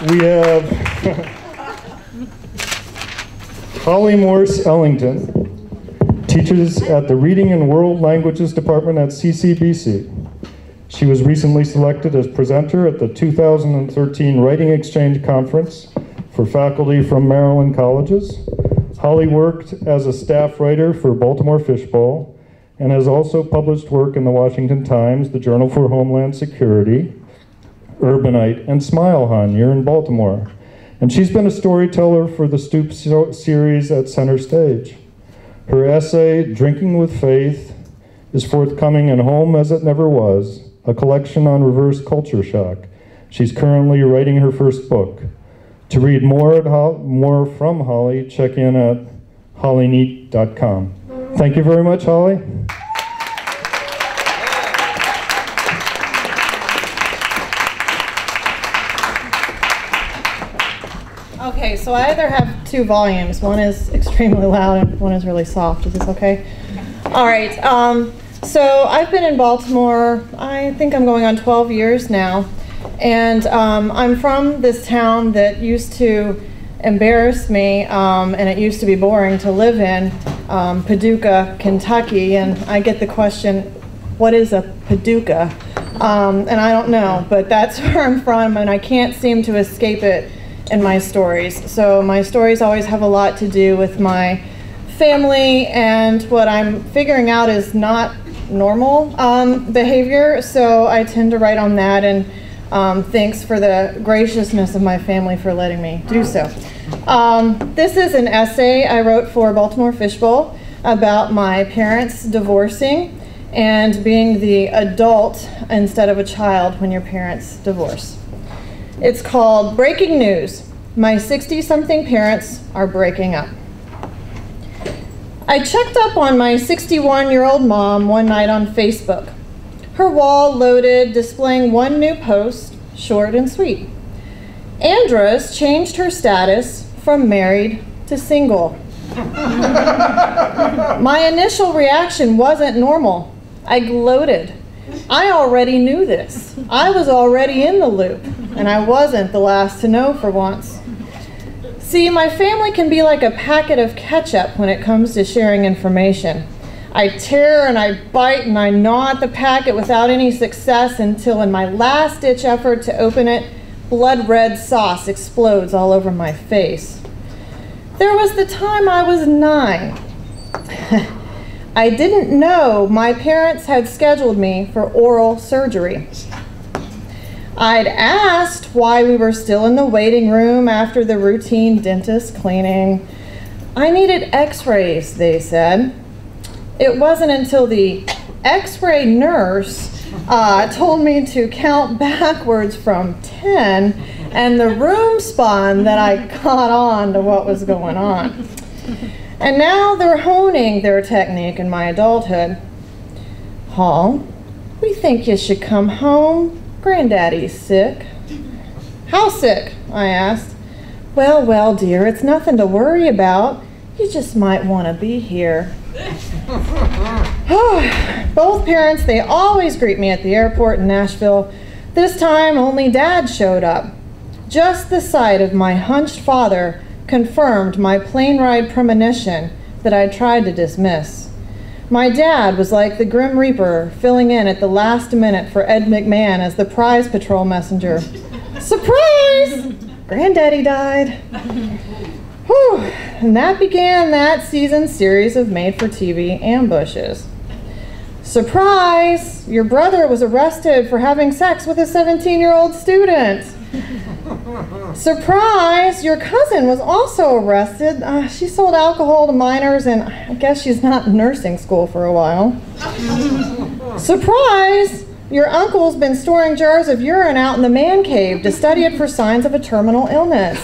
We have Holly Morse-Ellington, teaches at the Reading and World Languages Department at CCBC. She was recently selected as presenter at the 2013 Writing Exchange Conference for faculty from Maryland colleges. Holly worked as a staff writer for Baltimore Fishbowl and has also published work in the Washington Times, the Journal for Homeland Security, Urbanite, and Smile Hun here in Baltimore. And she's been a storyteller for the Stoop series at Center Stage. Her essay, Drinking with Faith, is forthcoming in Home as It Never Was, a collection on reverse culture shock. She's currently writing her first book. To read more from Holly, check in at hollyneat.com. Thank you very much, Holly. Okay, so I either have two volumes. One is extremely loud and one is really soft. Is this okay? All right. So I've been in Baltimore, I think I'm going on 12 years now. And I'm from this town that used to embarrass me, and it used to be boring to live in, Paducah, Kentucky. And I get the question, what is a Paducah? And I don't know, but that's where I'm from, and I can't seem to escape it in my stories. So my stories always have a lot to do with my family and what I'm figuring out is not normal behavior. So I tend to write on that, and thanks for the graciousness of my family for letting me do so. This is an essay I wrote for Baltimore Fishbowl about my parents divorcing and being the adult instead of a child when your parents divorce. It's called Breaking News. My 60-something parents are breaking up. I checked up on my 61-year-old mom one night on Facebook. Her wall loaded, displaying one new post, short and sweet. Andres changed her status from married to single. My initial reaction wasn't normal. I gloated. I already knew this. I was already in the loop, and I wasn't the last to know for once. See, my family can be like a packet of ketchup when it comes to sharing information. I tear and I bite and I gnaw at the packet without any success until in my last-ditch effort to open it, blood red sauce explodes all over my face. There was the time I was 9. I didn't know my parents had scheduled me for oral surgery. I'd asked why we were still in the waiting room after the routine dentist cleaning. I needed x-rays, they said. It wasn't until the x-ray nurse told me to count backwards from 10, and the room spun that I caught on to what was going on. And now they're honing their technique in my adulthood. Hall, we think you should come home. Granddaddy's sick. How sick? I asked. Well, dear, it's nothing to worry about. You just might want to be here. Both parents, they always greet me at the airport in Nashville. This time, only Dad showed up. Just the sight of my hunched father confirmed my plane ride premonition that I tried to dismiss. My dad was like the Grim Reaper, filling in at the last minute for Ed McMahon as the prize patrol messenger. Surprise! Granddaddy died. Whew. And that began that season's series of made-for-TV ambushes. Surprise! Your brother was arrested for having sex with a 17-year-old student. Surprise! Your cousin was also arrested. She sold alcohol to minors, and I guess she's not in nursing school for a while. Surprise! Your uncle's been storing jars of urine out in the man cave to study it for signs of a terminal illness.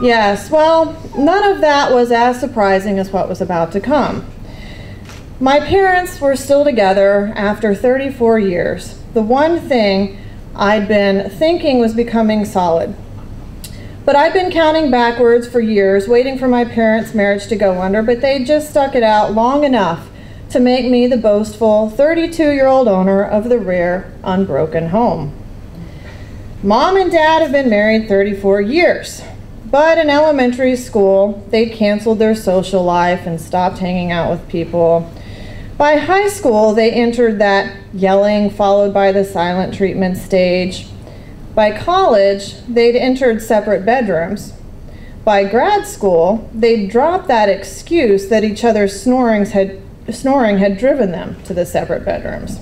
Yes, well, none of that was as surprising as what was about to come. My parents were still together after 34 years. The one thing I'd been thinking was becoming solid. But I'd been counting backwards for years, waiting for my parents' marriage to go under, but they just stuck it out long enough to make me the boastful 32-year-old owner of the rare, unbroken home. Mom and Dad have been married 34 years, but in elementary school, they canceled their social life and stopped hanging out with people. By high school, they entered that yelling followed by the silent treatment stage. By college, they'd entered separate bedrooms. By grad school, they'd dropped that excuse that each other's snoring had driven them to the separate bedrooms.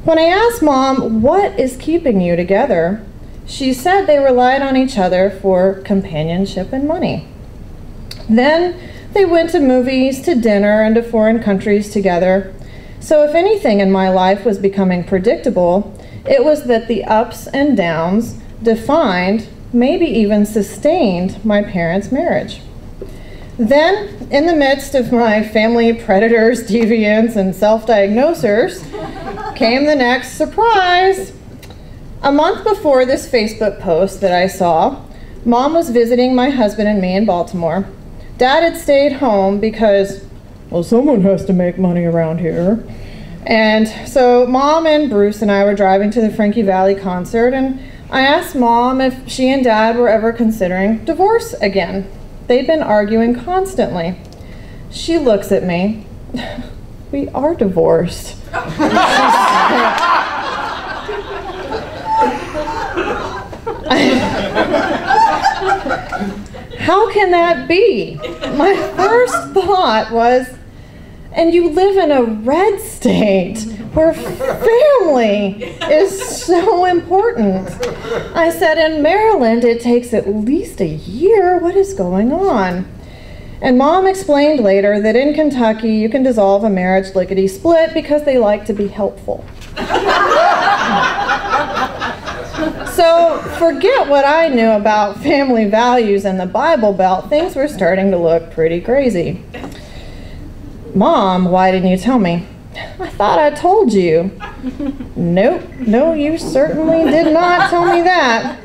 When I asked Mom, what is keeping you together, she said they relied on each other for companionship and money. Then they went to movies, to dinner, and to foreign countries together. So if anything in my life was becoming predictable, it was that the ups and downs defined, maybe even sustained, my parents' marriage. Then, in the midst of my family predators, deviants, and self-diagnosers, came the next surprise. A month before this Facebook post that I saw, Mom was visiting my husband and me in Baltimore. Dad had stayed home because, well, someone has to make money around here. And so Mom and Bruce and I were driving to the Frankie Valli concert, and I asked Mom if she and Dad were ever considering divorce again. They'd been arguing constantly. She looks at me. We are divorced. How can that be? My first thought was, and you live in a red state where family is so important. I said, in Maryland, it takes at least a year. What is going on? And Mom explained later that in Kentucky, you can dissolve a marriage lickety-split because they like to be helpful. So forget what I knew about family values and the Bible Belt. Things were starting to look pretty crazy. Mom, why didn't you tell me? I thought I told you. Nope, no, you certainly did not tell me that.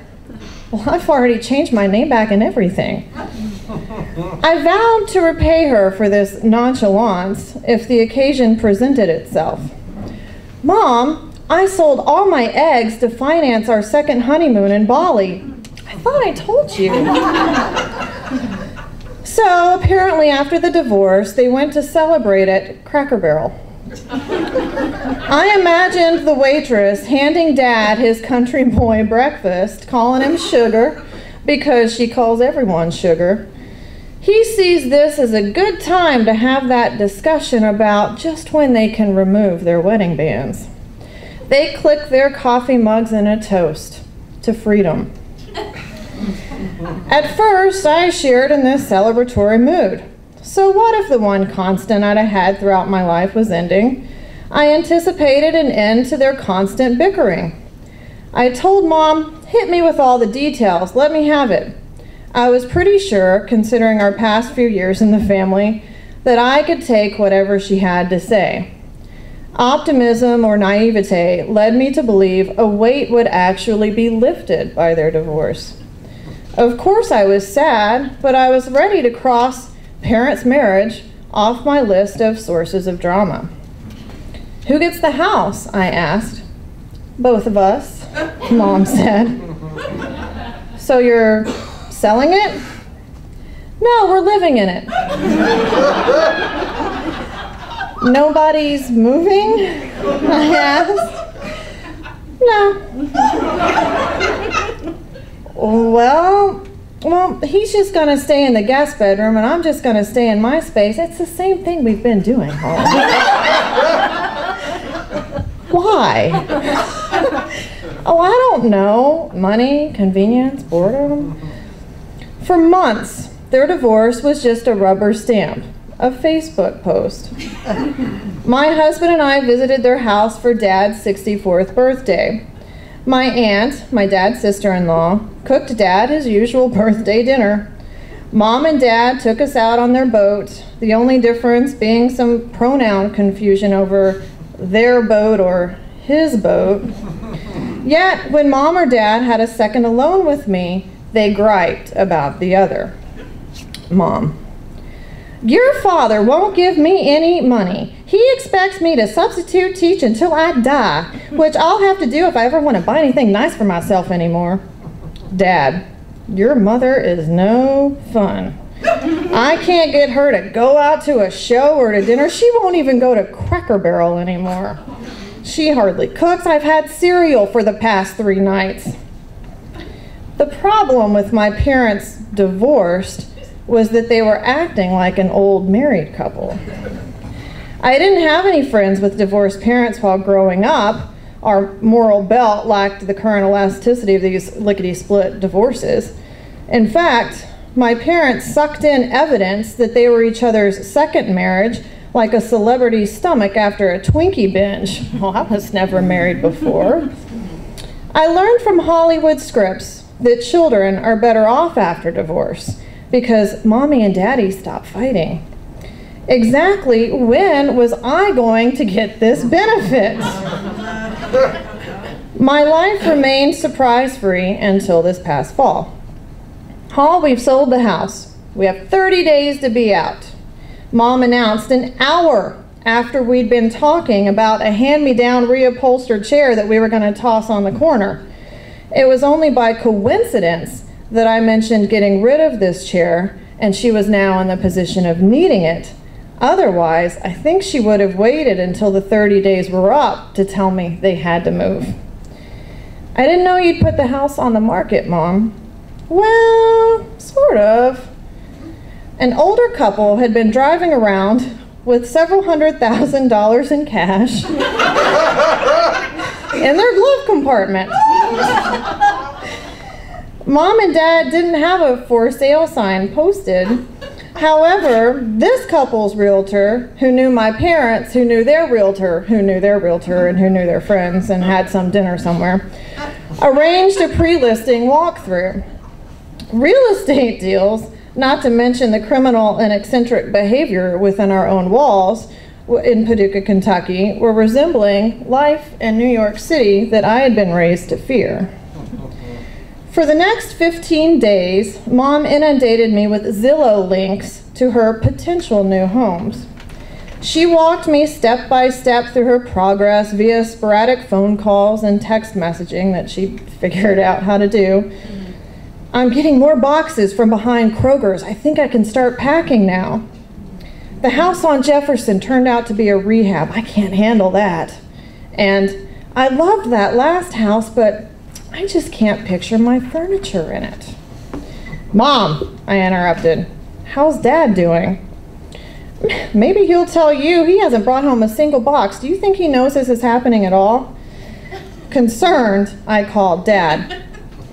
Well, I've already changed my name back and everything. I vowed to repay her for this nonchalance if the occasion presented itself. Mom, I sold all my eggs to finance our second honeymoon in Bali. I thought I told you. So apparently after the divorce, they went to celebrate at Cracker Barrel. I imagined the waitress handing Dad his country boy breakfast, calling him Sugar, because she calls everyone Sugar. He sees this as a good time to have that discussion about just when they can remove their wedding bands. They click their coffee mugs in a toast to freedom. At first, I shared in this celebratory mood. So what if the one constant I'd had throughout my life was ending? I anticipated an end to their constant bickering. I told Mom, hit me with all the details, let me have it. I was pretty sure, considering our past few years in the family, that I could take whatever she had to say. Optimism or naivete led me to believe a weight would actually be lifted by their divorce. Of course I was sad, but I was ready to cross parents' marriage off my list of sources of drama. Who gets the house? I asked. Both of us, Mom said. So you're selling it? No, we're living in it. Nobody's moving? I asked. No. Well, he's just going to stay in the guest bedroom and I'm just going to stay in my space. It's the same thing we've been doing, Hall. Why? Oh, I don't know. Money, convenience, boredom. For months, their divorce was just a rubber stamp, a Facebook post. My husband and I visited their house for Dad's 64th birthday. My aunt, my dad's sister-in-law, cooked Dad his usual birthday dinner. Mom and Dad took us out on their boat, the only difference being some pronoun confusion over their boat or his boat. Yet, when Mom or Dad had a second alone with me, they griped about the other. Mom: Your father won't give me any money. He expects me to substitute teach until I die, which I'll have to do if I ever want to buy anything nice for myself anymore. Dad, your mother is no fun. I can't get her to go out to a show or to dinner. She won't even go to Cracker Barrel anymore. She hardly cooks. I've had cereal for the past 3 nights. The problem with my parents divorced was that they were acting like an old married couple. I didn't have any friends with divorced parents while growing up. Our moral belt lacked the current elasticity of these lickety-split divorces. In fact, my parents sucked in evidence that they were each other's second marriage like a celebrity's stomach after a Twinkie binge. Well, I was never married before. I learned from Hollywood scripts that children are better off after divorce because mommy and daddy stopped fighting. Exactly when was I going to get this benefit? My life remained surprise-free until this past fall. Hall, we've sold the house. We have 30 days to be out. Mom announced an hour after we'd been talking about a hand-me-down reupholstered chair that we were going to toss on the corner. It was only by coincidence that I mentioned getting rid of this chair, and she was now in the position of needing it. Otherwise, I think she would have waited until the 30 days were up to tell me they had to move. I didn't know you'd put the house on the market, Mom. Well, sort of. An older couple had been driving around with several $100,000 in cash in their glove compartment. Mom and Dad didn't have a for sale sign posted. However, this couple's realtor, who knew my parents, who knew their realtor, who knew their realtor, and who knew their friends and had some dinner somewhere, arranged a pre-listing walkthrough. Real estate deals, not to mention the criminal and eccentric behavior within our own walls in Paducah, Kentucky, were resembling life in New York City that I had been raised to fear. For the next 15 days, Mom inundated me with Zillow links to her potential new homes. She walked me step by step through her progress via sporadic phone calls and text messaging that she figured out how to do. I'm getting more boxes from behind Kroger's. I think I can start packing now. The house on Jefferson turned out to be a rehab. I can't handle that. And I loved that last house, but I just can't picture my furniture in it. Mom, I interrupted. How's Dad doing? Maybe he'll tell you he hasn't brought home a single box. Do you think he knows this is happening at all? Concerned, I called Dad.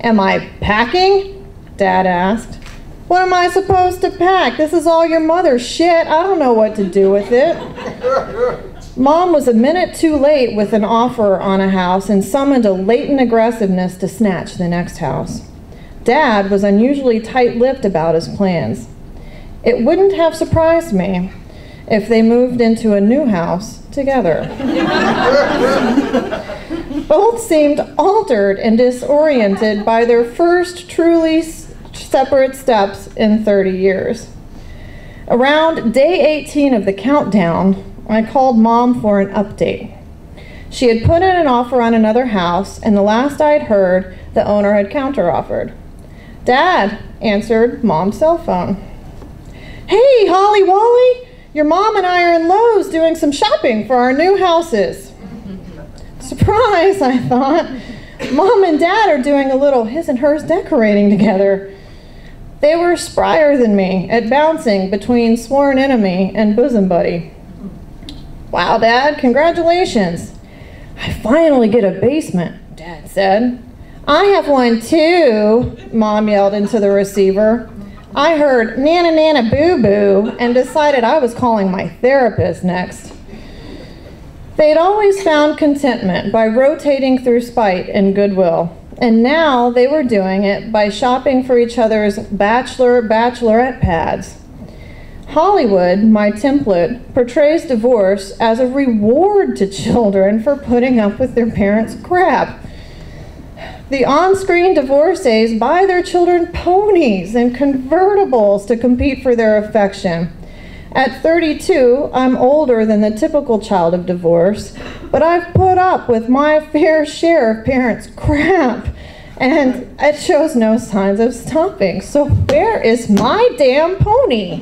Am I packing? Dad asked. What am I supposed to pack? This is all your mother's shit. I don't know what to do with it. Mom was a minute too late with an offer on a house and summoned a latent aggressiveness to snatch the next house. Dad was unusually tight-lipped about his plans. It wouldn't have surprised me if they moved into a new house together. Both seemed altered and disoriented by their first truly separate steps in 30 years. Around day 18 of the countdown, I called Mom for an update. She had put in an offer on another house, and the last I'd heard, the owner had counteroffered. Dad answered Mom's cell phone. Hey, Holly Wally, your mom and I are in Lowe's doing some shopping for our new houses. Surprise, I thought. Mom and Dad are doing a little his and hers decorating together. They were sprier than me at bouncing between sworn enemy and bosom buddy. Wow, Dad, congratulations. I finally get a basement, Dad said. I have one too, Mom yelled into the receiver. I heard nana nana boo boo and decided I was calling my therapist next. They'd always found contentment by rotating through spite and goodwill, and now they were doing it by shopping for each other's bachelorette pads. Hollywood, my template, portrays divorce as a reward to children for putting up with their parents' crap. The on-screen divorcees buy their children ponies and convertibles to compete for their affection. At 32, I'm older than the typical child of divorce, but I've put up with my fair share of parents' crap, and it shows no signs of stopping. So where is my damn pony?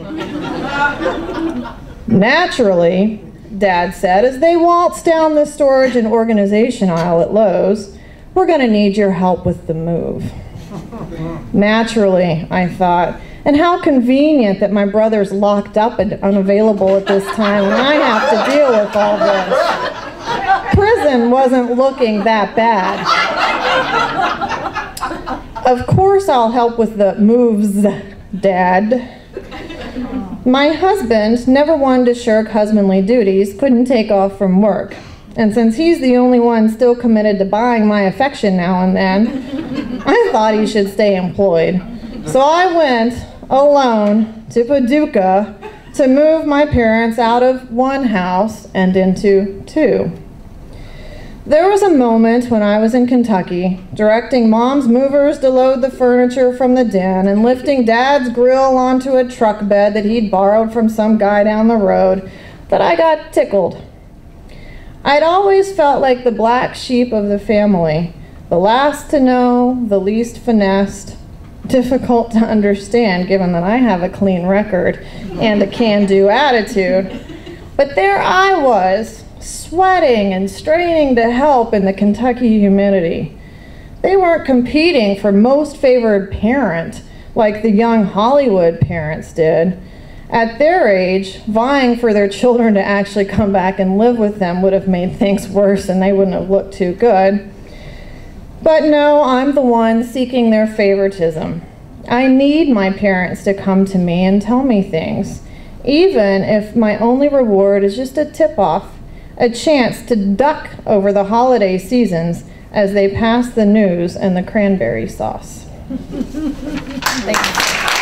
Naturally, Dad said, as they waltzed down the storage and organization aisle at Lowe's, we're going to need your help with the move. Naturally, I thought, and how convenient that my brother's locked up and unavailable at this time and I have to deal with all this. Prison wasn't looking that bad. Of course I'll help with the moves, Dad. My husband, never one to shirk husbandly duties, couldn't take off from work. And since he's the only one still committed to buying my affection now and then, I thought he should stay employed. So I went alone to Paducah to move my parents out of one house and into two. There was a moment when I was in Kentucky, directing Mom's movers to load the furniture from the den and lifting Dad's grill onto a truck bed that he'd borrowed from some guy down the road, that I got tickled. I'd always felt like the black sheep of the family, the last to know, the least finessed, difficult to understand given that I have a clean record and a can-do attitude. But there I was, sweating and straining to help in the Kentucky humidity. They weren't competing for most favored parent like the young Hollywood parents did. At their age, vying for their children to actually come back and live with them would have made things worse and they wouldn't have looked too good. But no, I'm the one seeking their favoritism. I need my parents to come to me and tell me things, even if my only reward is just a tip-off, a chance to duck over the holiday seasons as they pass the news and the cranberry sauce. Thank you.